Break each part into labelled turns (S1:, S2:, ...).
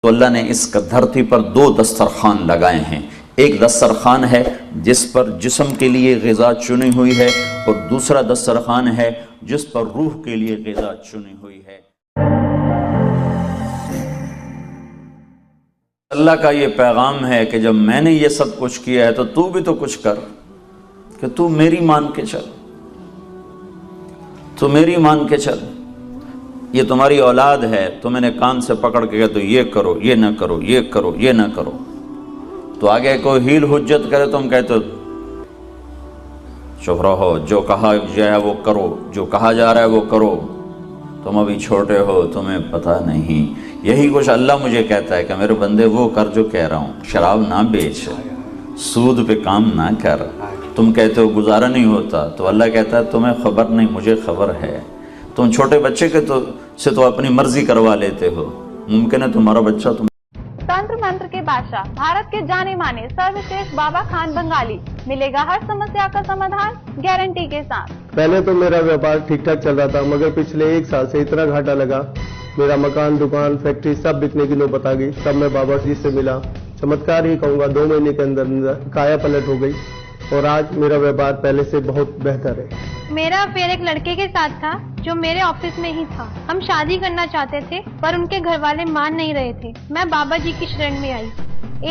S1: تو اللہ نے اس دھرتی پر دو دسترخوان لگائے ہیں. ایک دسترخوان ہے جس پر جسم کے لیے غذا چنی ہوئی ہے، اور دوسرا دسترخوان ہے جس پر روح کے لیے غذا چنی ہوئی ہے. اللہ کا یہ پیغام ہے کہ جب میں نے یہ سب کچھ کیا ہے تو بھی تو کچھ کر، کہ تو میری مان کے چل، تو میری مان کے چل. یہ تمہاری اولاد ہے، تو میں نے کان سے پکڑ کے کہا تو یہ کرو، یہ نہ کرو، یہ کرو، یہ نہ کرو. تو آگے کوئی ہیل حجت کرے تم کہتے ہو چپ رہو، جو کہا جائے وہ کرو، جو کہا جا رہا ہے وہ کرو، تم ابھی چھوٹے ہو، تمہیں پتہ نہیں. یہی کچھ اللہ مجھے کہتا ہے کہ میرے بندے وہ کر جو کہہ رہا ہوں. شراب نہ بیچ، سود پہ کام نہ کر. تم کہتے ہو گزارا نہیں ہوتا، تو اللہ کہتا ہے تمہیں خبر نہیں، مجھے خبر ہے. تم چھوٹے بچے کے سے تو اپنی مرضی کروا لیتے ہو، ممکن ہے تمہارا بچہ تم.
S2: تنتر منتر کے بادشاہ، بھارت کے جانے مانے سروشریشٹھ بابا خان بنگالی، ملے گا ہر سمسیا کا سمادھان گارنٹی کے ساتھ.
S3: پہلے تو میرا ویاپار ٹھیک ٹھاک چل رہا تھا، مگر پچھلے 1 سال سے اتنا گھاٹا لگا، میرا مکان، دکان، فیکٹری سب بکنے کی نوبت آ گئی. تب میں بابا جی سے ملا. چمتکار ہی کہوں گا، 2 مہینے کے اندر کایا پلٹ ہو گئی، اور آج میرا ویاپار پہلے سے بہت بہتر ہے.
S2: میرا افیئر ایک لڑکے کے ساتھ تھا جو میرے آفس میں ہی تھا. ہم شادی کرنا چاہتے تھے پر ان کے گھر والے مان نہیں رہے تھے. میں بابا جی کی شرن میں آئی.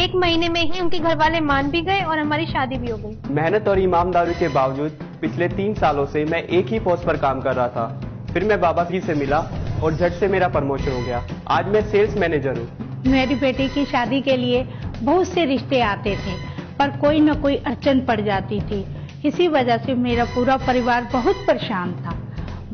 S2: 1 مہینے میں ہی ان کے گھر والے مان بھی گئے اور ہماری شادی بھی ہو گئی.
S4: محنت اور ایمانداری کے باوجود پچھلے 3 سالوں سے میں ایک ہی پوسٹ پر کام کر رہا تھا. پھر میں بابا جی سے ملا اور جھٹ سے میرا پروموشن ہو گیا. آج میں سیلز مینیجر ہوں.
S5: میری بیٹی کی شادی کے لیے بہت سے رشتے آتے تھے، پر کوئی نہ کوئی اڑچن پڑ جاتی تھی. اسی وجہ سے میرا پورا پریوار بہت پریشان تھا.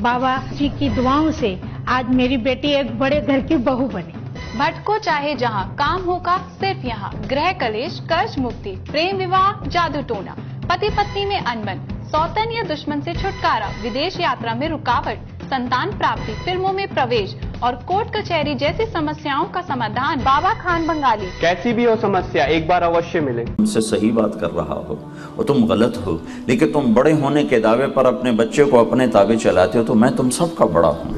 S5: بابا جی کی دعاؤں سے آج میری بیٹی ایک بڑے گھر کی بہو بنی.
S6: بھٹکو چاہے جہاں، کام ہوگا صرف یہاں. گرہ کلیش، قرض مکتی، پریم وواہ، جادو ٹونا، پتی پتنی میں انبن، سوتن یا دشمن سے چھٹکارا، ودیش یاترا میں رکاوٹ، سنتان پراپتی، فلموں میں پرویش اور کورٹ کچہری جیسی سمسیاؤں کا سمادھان بابا خان بنگالی.
S4: کیسی بھی ہو سمسیا، ایک بار اوشیہ ملے.
S1: تم سے صحیح بات کر رہا ہو اور تم غلط ہو، لیکن تم بڑے ہونے کے دعوے پر اپنے بچے کو اپنے تابع چلاتے ہو. تو میں تم سب کا بڑا ہوں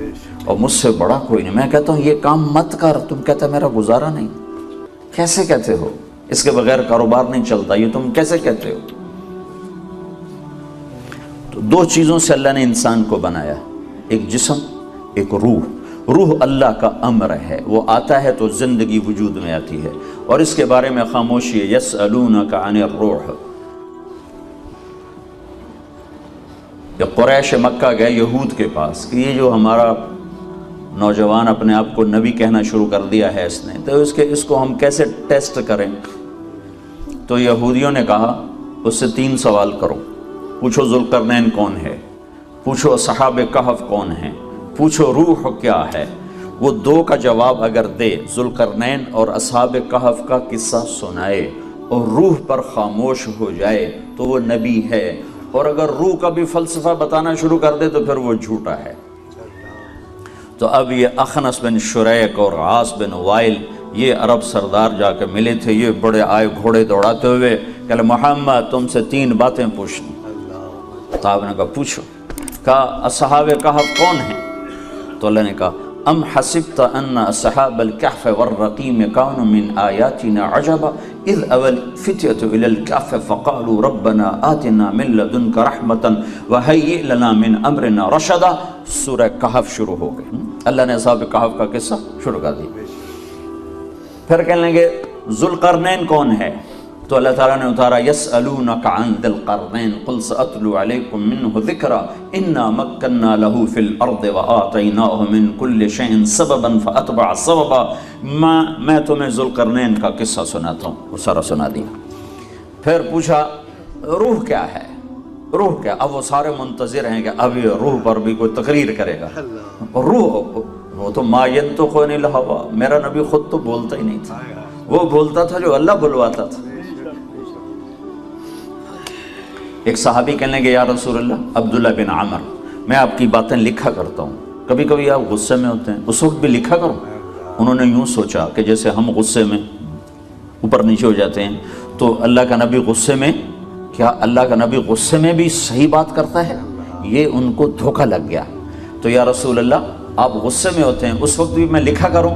S1: اور مجھ سے بڑا کوئی نہیں. میں کہتا ہوں یہ کام مت کر، تم کہتا میرا گزارا نہیں. کیسے کہتے ہو؟ اس کے بغیر کاروبار نہیں چلتا، یہ تم کیسے کہتے ہو؟ تو 2 چیزوں سے اللہ نے انسان کو بنایا، ایک جسم، ایک روح. روح اللہ کا امر ہے، وہ آتا ہے تو زندگی وجود میں آتی ہے، اور اس کے بارے میں خاموشی ہے. یسألونک عن الروح. یہ قریش مکہ گئے یہود کے پاس کہ یہ جو ہمارا نوجوان اپنے آپ کو نبی کہنا شروع کر دیا ہے اس نے، تو اس کو ہم کیسے ٹیسٹ کریں؟ تو یہودیوں نے کہا اس سے 3 سوال کرو. پوچھو ذوالقرنین کون ہے، پوچھو اصحاب کہف کون ہیں، پوچھو روح کیا ہے. وہ 2 کا جواب اگر دے، ذوالقرنین اور اصحاب کہف کا قصہ سنائے اور روح پر خاموش ہو جائے تو وہ نبی ہے، اور اگر روح کا بھی فلسفہ بتانا شروع کر دے تو پھر وہ جھوٹا ہے. تو اب یہ اخنس بن شریک اور عاص بن وائل، یہ عرب سردار جا کے ملے تھے. یہ بڑے آئے گھوڑے دوڑاتے ہوئے کہ محمد تم سے 3 باتیں پوچھنی. تو آپ نے کہا پوچھو. کہا اصحاب کہف کون ہیں؟ تو اللہ نے کہا ام حسبت ان اصحاب الکہف والرقیم كانوا من آیاتنا عجبا اذ اول فتیۃ الى الکہف فقالوا ربنا آتنا من لدنک رحمتا وہیئ لنا من امرنا رشدا. سورہ کہف شروع ہو گئی. اللہ نے اصحاب کہف کا قصہ شروع کر دی. پھر کہنے لگے ذوالقرنین کون ہے؟ تو اللہ تعالیٰ نے اتارا یسألونک عن ذی القرنین قل سأتلو علیکم منہ ذکرا انا مکننا لہو فی الارض وآتیناہ من کل شیء سببا فاتبع سببا. میں تمہیں ذوالقرنین کا قصہ سناتا ہوں. وہ سارا سنا دیا. پھر پوچھا روح کیا ہے، روح کیا؟ اب وہ سارے منتظر ہیں کہ اب یہ روح پر بھی کوئی تقریر کرے گا. روح وہ تو ما ینطق عن الہوی، میرا نبی خود تو بولتا ہی نہیں تھا، وہ بولتا تھا جو اللہ بلواتا تھا. ایک صحابی کہنے لگے یا رسول اللہ، عبداللہ بن عمر، میں آپ کی باتیں لکھا کرتا ہوں، کبھی کبھی آپ غصے میں ہوتے ہیں، اس وقت بھی لکھا کروں. انہوں نے یوں سوچا کہ جیسے ہم غصے میں اوپر نیچے ہو جاتے ہیں، تو اللہ کا نبی غصے میں، کیا اللہ کا نبی غصے میں بھی صحیح بات کرتا ہے؟ یہ ان کو دھوکہ لگ گیا. تو یا رسول اللہ آپ غصے میں ہوتے ہیں، اس وقت بھی میں لکھا کروں؟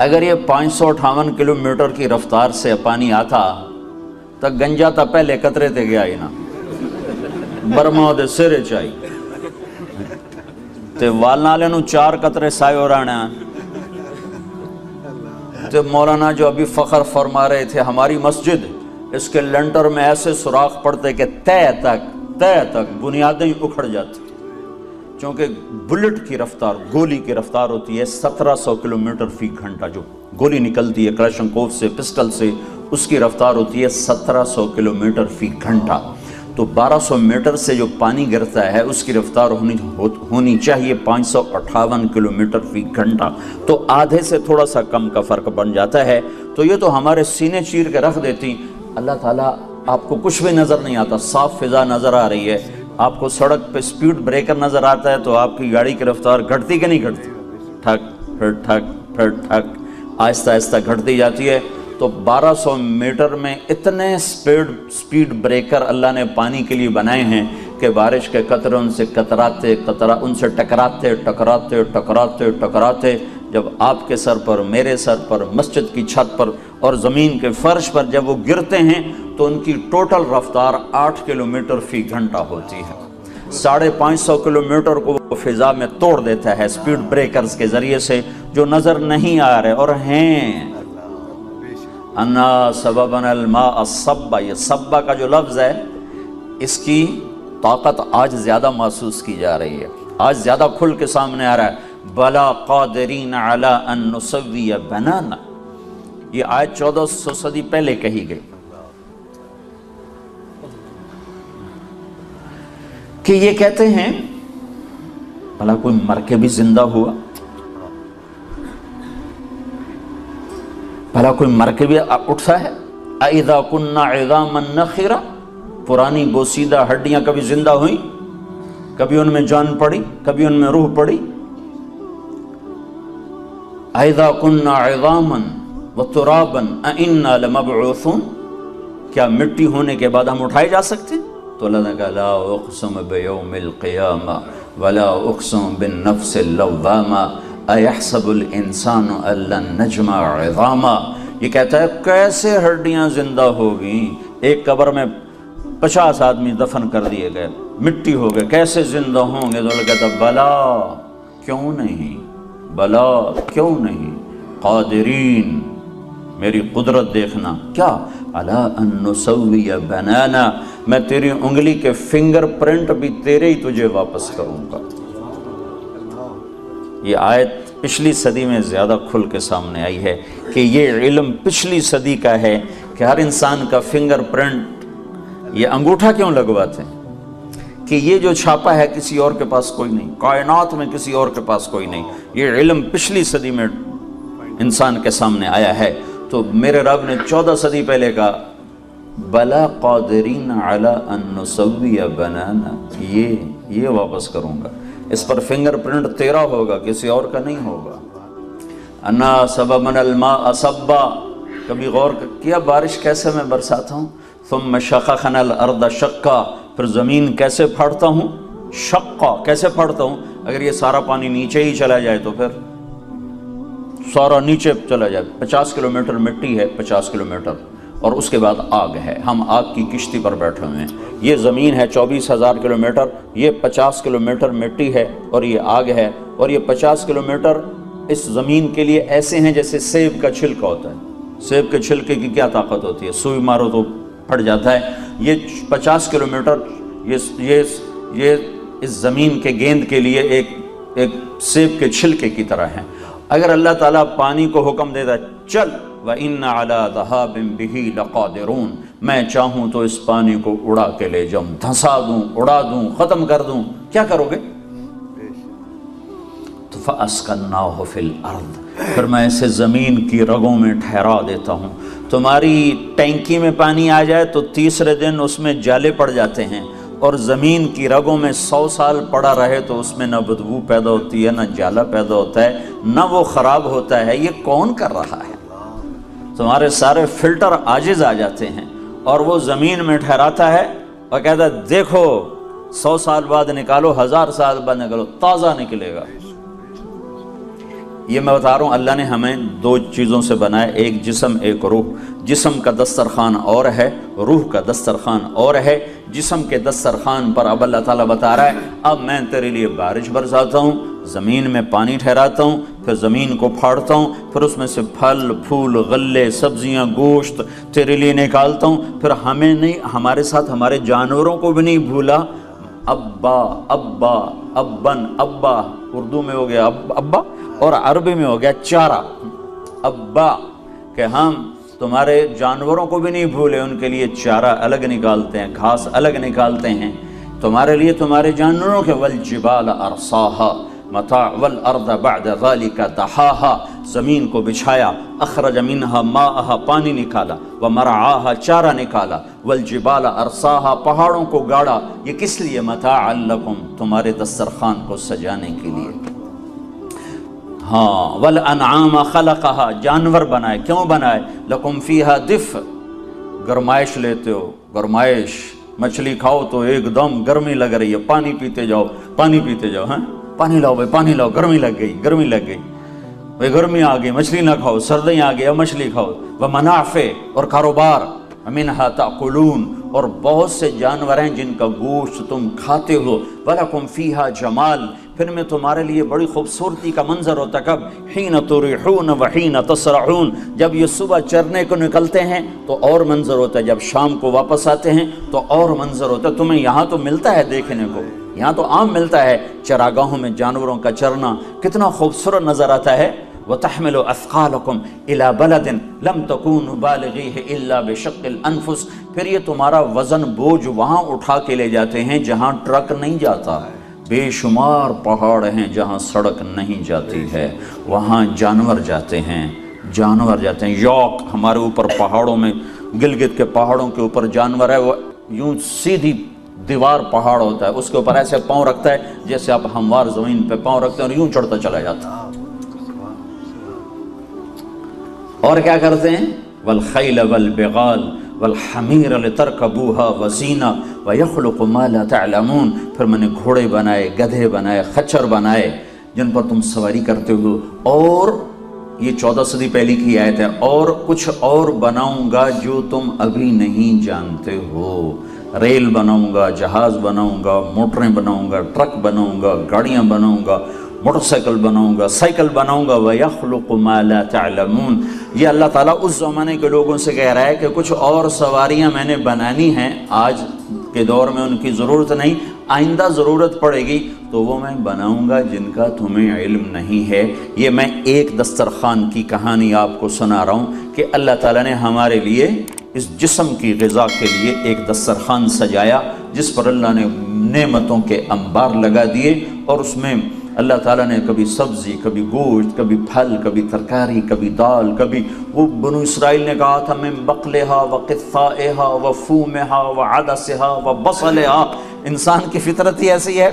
S1: اگر یہ 558 کلومیٹر کی رفتار سے پانی آتا تو گنجا تا پہلے قطرے تے گیا ہی نا، برما دے سرے چاہی تے والنالے نو 4 قطرے سائے اور آنے تے مولانا جو ابھی فخر فرما رہے تھے ہماری مسجد اس کے لنٹر میں ایسے سوراخ پڑتے کہ تہ تک بنیادیں اکھڑ جاتی، چونکہ بلٹ کی رفتار، گولی کی رفتار ہوتی ہے 1700 کلومیٹر فی گھنٹہ، جو گولی نکلتی ہے کلاشنکوف سے، پسٹل سے، اس کی رفتار ہوتی ہے 1700 کلومیٹر فی گھنٹہ۔ تو 1200 میٹر سے جو پانی گرتا ہے اس کی رفتار ہونی چاہیے 558 کلومیٹر فی گھنٹہ، تو آدھے سے تھوڑا سا کم کا فرق بن جاتا ہے۔ تو یہ تو ہمارے سینے چیر کے رکھ دیتی۔ اللہ تعالیٰ آپ کو کچھ بھی نظر نہیں آتا، صاف فضا نظر آ رہی ہے، آپ کو سڑک پہ سپیڈ بریکر نظر آتا ہے تو آپ کی گاڑی کی رفتار گھٹتی کہ نہیں گھٹتی؟ ٹھک پھر ٹھک پھر ٹھک، آہستہ آہستہ گھٹتی جاتی ہے۔ تو 1200 میٹر میں اتنے سپیڈ بریکر اللہ نے پانی کے لیے بنائے ہیں کہ بارش کے قطرے ان سے ٹکراتے جب آپ کے سر پر، میرے سر پر، مسجد کی چھت پر اور زمین کے فرش پر جب وہ گرتے ہیں تو ان کی ٹوٹل رفتار 8 کلومیٹر فی گھنٹہ ہوتی ہے۔ 550 کلومیٹر کو وہ فضا میں توڑ دیتا ہے سپیڈ بریکرز کے ذریعے سے، جو نظر نہیں آ رہے اور ہیں۔ انا سببنا الماء صبا، یہ صبا کا جو لفظ ہے اس کی طاقت آج زیادہ محسوس کی جا رہی ہے، آج زیادہ کھل کے سامنے آ رہا ہے۔ بلا قادرین علی ان نسوی بنانا، یہ آیت 1400 صدی پہلے کہی گئی کہ یہ کہتے ہیں بھلا کوئی مر کے بھی زندہ ہوا، بھلا کوئی مر کے بھی اٹھا ہے؟ اذا كنا عظاما نخرا، پرانی بوسیدہ ہڈیاں کبھی زندہ ہوئیں، کبھی ان میں جان پڑی، کبھی ان میں روح پڑی؟ اذا كنا عظاما وترابا انا لمبعوثون، کیا مٹی ہونے کے بعد ہم اٹھائے جا سکتے ہیں؟ تو اللہ نے کہا لا اقسم بیوم القیامہ ولا اقسم بالنفس اللوامہ ایحسب الانسان ان لن نجمع عظاما، یہ کہتا ہے کیسے ہڈیاں زندہ ہوگی، ایک قبر میں 50 آدمی دفن کر دیے گئے، مٹی ہو گئے، کیسے زندہ ہوں گے؟ تو اللہ کہتا بلا کیوں نہیں، بلا کیوں نہیں، قادرین، میری قدرت دیکھنا، کیا علی ان نسوی بنانا، میں تیری انگلی کے فنگر پرنٹ بھی تیرے ہی تجھے واپس کروں گا۔ یہ آیت پچھلی صدی میں زیادہ کھل کے سامنے آئی ہے کہ یہ علم پچھلی صدی کا ہے کہ ہر انسان کا فنگر پرنٹ، یہ انگوٹھا کیوں لگواتے ہیں کہ یہ جو چھاپا ہے کسی اور کے پاس کوئی نہیں، کائنات میں کسی اور کے پاس کوئی نہیں، یہ علم پچھلی صدی میں انسان کے سامنے آیا ہے۔ تو میرے رب نے 14 صدی پہلے کہا بلا قادرین علی ان نسوی بنانا، یہ واپس کروں گا، اس پر فنگر پرنٹ تیرا ہوگا، کسی اور کا نہیں ہوگا۔ انا سببنا الماء صبا، کبھی غور کیا بارش کیسے میں برساتا ہوں؟ ثم شققنا الارض شقا، پھر زمین کیسے پھاڑتا ہوں؟ شقا، کیسے پھاڑتا ہوں؟ اگر یہ سارا پانی نیچے ہی چلا جائے تو پھر سارا نیچے چلا جائے، 50 کلومیٹر مٹی ہے، 50 کلومیٹر، اور اس کے بعد آگ ہے، ہم آگ کی کشتی پر بیٹھے ہوئے ہیں، یہ زمین ہے 24,000 کلومیٹر، یہ 50 کلومیٹر مٹی ہے اور یہ آگ ہے، اور یہ 50 کلومیٹر اس زمین کے لیے ایسے ہیں جیسے سیب کا چھلکا ہوتا ہے۔ سیب کے چھلکے کی کیا طاقت ہوتی ہے؟ سوئی مارو تو پھٹ جاتا ہے۔ یہ 50 کلومیٹر یہ اس زمین کے گیند کے لیے ایک سیب کے چھلکے کی طرح ہیں۔ اگر اللہ تعالیٰ پانی کو حکم دیتا ہے چل وَإِنَّ عَلَىٰ ذَهَابٍ بِهِ لَقَادِرُونَ، میں چاہوں تو اس پانی کو اڑا کے لے جاؤں، دھنسا دوں، اڑا دوں، ختم کر دوں، کیا کرو گے؟ تو فَأَسْكَنَّاهُ فِي الْأَرْضِ، پھر میں اسے زمین کی رگوں میں ٹھہرا دیتا ہوں۔ تمہاری ٹینکی میں پانی آ جائے تو تیسرے دن اس میں جالے پڑ جاتے ہیں، اور زمین کی رگوں میں 100 سال پڑا رہے تو اس میں نہ بدبو پیدا ہوتی ہے، نہ جالا پیدا ہوتا ہے، نہ وہ خراب ہوتا ہے۔ یہ کون کر رہا ہے؟ تمہارے سارے فلٹر عاجز آ جاتے ہیں، اور وہ زمین میں ٹھہراتا ہے اور کہتا ہے دیکھو 100 سال بعد نکالو، 1000 سال بعد نکالو، تازہ نکلے گا۔ یہ میں بتا رہا ہوں اللہ نے ہمیں دو چیزوں سے بنایا، ایک جسم ایک روح۔ جسم کا دسترخوان اور ہے، روح کا دسترخوان اور ہے۔ جسم کے دسترخوان پر اب اللہ تعالیٰ بتا رہا ہے اب میں تیرے لیے بارش برساتا ہوں، زمین میں پانی ٹھہراتا ہوں، پھر زمین کو پھاڑتا ہوں، پھر اس میں سے پھل پھول غلے سبزیاں گوشت تیرے لیے نکالتا ہوں۔ پھر ہمیں نہیں، ہمارے ساتھ ہمارے جانوروں کو بھی نہیں بھولا۔ ابا ابا ابن، ابا اردو میں ہو گیا ابا اور عربی میں ہو گیا چارہ، ابا، کہ ہم تمہارے جانوروں کو بھی نہیں بھولے، ان کے لیے چارہ الگ نکالتے ہیں، گھاس الگ نکالتے ہیں تمہارے لیے تمہارے جانوروں کے۔ والجبال ارساہا متاع والارض بعد ذلك دحاہا، زمین کو بچھایا، اخرج منہا ماءہا، پانی نکالا، ومرعاہا، چارہ نکالا، والجبال ارساہا، پہاڑوں کو گاڑا، یہ کس لیے؟ متاعا لکم، تمہارے دسترخوان کو سجانے کے لیے۔ ہاں، والانعام خلقہا، جانور بنائے، کیوں بنائے؟ لکم فیہا دفء، گرمائش لیتے ہو، گرمائش، مچھلی کھاؤ تو ایک دم گرمی لگ رہی ہے، پانی پیتے جاؤ، پانی پیتے جاؤ، ہاں پانی لاؤ بھائی، پانی لاؤ، گرمی لگ گئی، گرمی لگ گئی بھائی، گرمی آ گئی، مچھلی نہ کھاؤ، سردی آ گئی، اب مچھلی کھاؤ۔ ومنافع، اور کاروبار، منہا تاکلون، اور بہت سے جانور ہیں جن کا گوشت تم کھاتے ہو۔ ولکم فیہا جمال، پھر میں تمہارے لیے بڑی خوبصورتی کا منظر ہوتا ہے، کب؟ حین تریحون وحین تسرعون، جب یہ صبح چرنے کو نکلتے ہیں تو اور منظر ہوتا ہے، جب شام کو واپس آتے ہیں تو اور منظر ہوتا ہے۔ تمہیں یہاں تو ملتا ہے دیکھنے کو، یہاں تو عام ملتا ہے چراگاہوں میں جانوروں کا چرنا، کتنا خوبصورت نظر آتا ہے۔ وَتَحْمِلُ أَثْقَالَكُمْ إِلَى بَلَدٍ لَمْ تَكُونُوا بَالِغِيهِ إِلَّا بِشَقِّ الْأَنفُسِ، پھر یہ تمہارا وزن بوجھ وہاں اٹھا کے لے جاتے ہیں جہاں ٹرک نہیں جاتا، بے شمار پہاڑ ہیں جہاں سڑک نہیں جاتی ہے، وہاں جانور جاتے ہیں، جانور جاتے ہیں۔ یوک ہمارے اوپر پہاڑوں میں، گلگت کے پہاڑوں کے اوپر جانور ہے، وہ یوں سیدھی دیوار پہاڑ ہوتا ہے، اس کے اوپر ایسے پاؤں رکھتا ہے جیسے آپ ہموار زمین پہ پاؤں رکھتے ہیں اور یوں چڑھتا چلا جاتا ہے۔ اور کیا کرتے ہیں؟ والخیل والبغال والحمیر لترکبوها وزینہ ویخلق ما لا تعلمون، پھر میں نے گھوڑے بنائے، گدھے بنائے، خچر بنائے جن پر تم سواری کرتے ہو، اور یہ 14 صدی پہلی کی آیت ہے، اور کچھ اور بناؤں گا جو تم ابھی نہیں جانتے ہو، ریل بناؤں گا، جہاز بناؤں گا، موٹریں بناؤں گا، ٹرک بناؤں گا، گاڑیاں بناؤں گا، موٹر سائیکل بناؤں گا، سائیکل بناؤں گا۔ وَيَخْلُقُ مَا لَا تَعْلَمُونَ، یہ اللہ تعالیٰ اس زمانے کے لوگوں سے کہہ رہا ہے کہ کچھ اور سواریاں میں نے بنانی ہیں، آج کے دور میں ان کی ضرورت نہیں، آئندہ ضرورت پڑے گی تو وہ میں بناؤں گا جن کا تمہیں علم نہیں ہے۔ یہ میں ایک دسترخوان کی کہانی آپ کو سنا رہا ہوں کہ اللہ تعالیٰ نے ہمارے لیے اس جسم کی غذا کے لیے ایک دسترخوان سجایا جس پر اللہ نے نعمتوں کے انبار لگا دیے، اور اس میں اللہ تعالیٰ نے کبھی سبزی، کبھی گوشت، کبھی پھل، کبھی ترکاری، کبھی دال، کبھی وہ بنو اسرائیل نے کہا تھا من بقلہا وقثائہا وفومہا وعدسہا وبصلہا، انسان کی فطرت ہی ایسی ہے،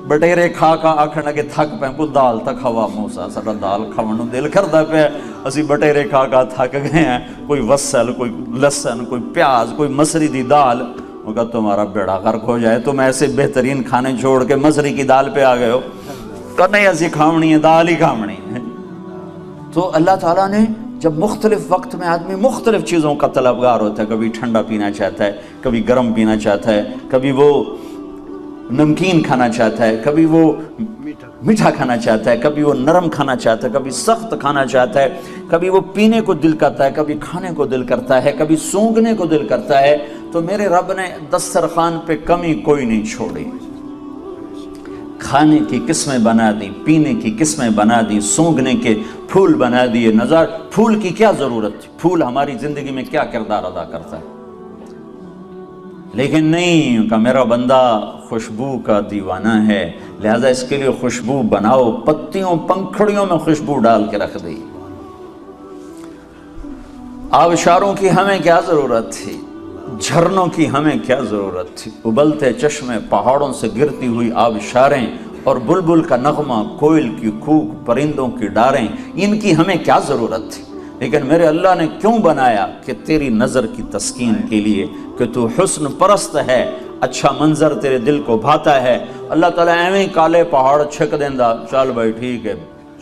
S1: بٹیرے کھا کا آکھنا کہ تھک پہ کوئی دال تک ہوا موسیٰ ساڑا دال کھاونوں دل کردہ پہ اسی بٹیرے کھا کا تھک گئے ہیں، کوئی وصل، کوئی لسن، کوئی پیاز، کوئی مسری دی دال، وہ کہا تمہارا بیڑا غرق ہو جائے، تم ایسے بہترین کھانے چھوڑ کے مسری کی دال پہ آ گئے ہو، کہ نہیں ایسی کھاونی ہے، دال ہی کھاونی ہے۔ تو اللہ تعالیٰ نے جب مختلف وقت میں آدمی مختلف چیزوں کا طلبگار ہوتا ہے، کبھی ٹھنڈا پینا چاہتا ہے، کبھی گرم پینا چاہتا ہے، کبھی وہ نمکین کھانا چاہتا ہے، کبھی وہ میٹھا کھانا چاہتا ہے، کبھی وہ نرم کھانا چاہتا ہے، کبھی سخت کھانا چاہتا ہے، کبھی وہ پینے کو دل کرتا ہے، کبھی کھانے کو دل کرتا ہے، کبھی سونگھنے کو دل کرتا ہے۔ تو میرے رب نے دسترخوان پہ کمی کوئی نہیں چھوڑی، کھانے کی قسمیں بنا دی، پینے کی قسمیں بنا دی، سونگھنے کے پھول بنا دیے۔ نظر پھول کی کیا ضرورت تھی؟ پھول ہماری زندگی میں کیا کردار ادا کرتا ہے؟ لیکن نہیں کہ میرا بندہ خوشبو کا دیوانہ ہے، لہذا اس کے لیے خوشبو بناؤ، پتیوں پنکھڑیوں میں خوشبو ڈال کے رکھ دی۔ آبشاروں کی ہمیں کیا ضرورت تھی؟ جھرنوں کی ہمیں کیا ضرورت تھی؟ ابلتے چشمے، پہاڑوں سے گرتی ہوئی آبشاریں، اور بلبل کا نغمہ، کوئل کی کوک، پرندوں کی ڈاریں، ان کی ہمیں کیا ضرورت تھی؟ لیکن میرے اللہ نے کیوں بنایا؟ کہ تیری نظر کی تسکین کے لیے، کہ تو حسن پرست ہے، اچھا منظر تیرے دل کو بھاتا ہے۔ اللہ تعالیٰ ایویں کالے پہاڑ چھک دیندہ، چل بھائی ٹھیک ہے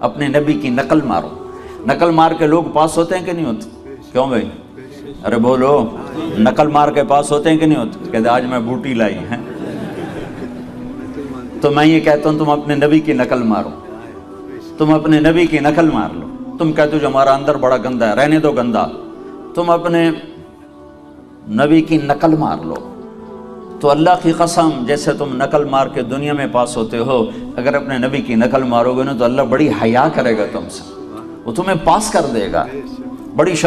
S1: اپنے نبی کی نقل مارو. نقل مار کے لوگ پاس ہوتے ہیں کہ نہیں ہوتے؟ کیوں بھائی؟ ارے بولو، نقل مار کے پاس ہوتے ہیں کہ نہیں ہوتے؟ کہتے آج میں بوٹی لائی ہیں. تو میں یہ کہتا ہوں تم اپنے نبی کی نقل مارو، تم اپنے نبی کی نقل مار لو. تم کہتے ہو جو ہمارا اندر بڑا گندا ہے، رہنے دو گندا، تم اپنے نبی کی نقل مار لو. تو اللہ کی قسم جیسے تم نقل مار کے دنیا میں پاس ہوتے ہو، اگر اپنے نبی کی نقل مارو گے نا تو اللہ بڑی حیا کرے گا تم سے، وہ تمہیں پاس کر دے گا. بڑی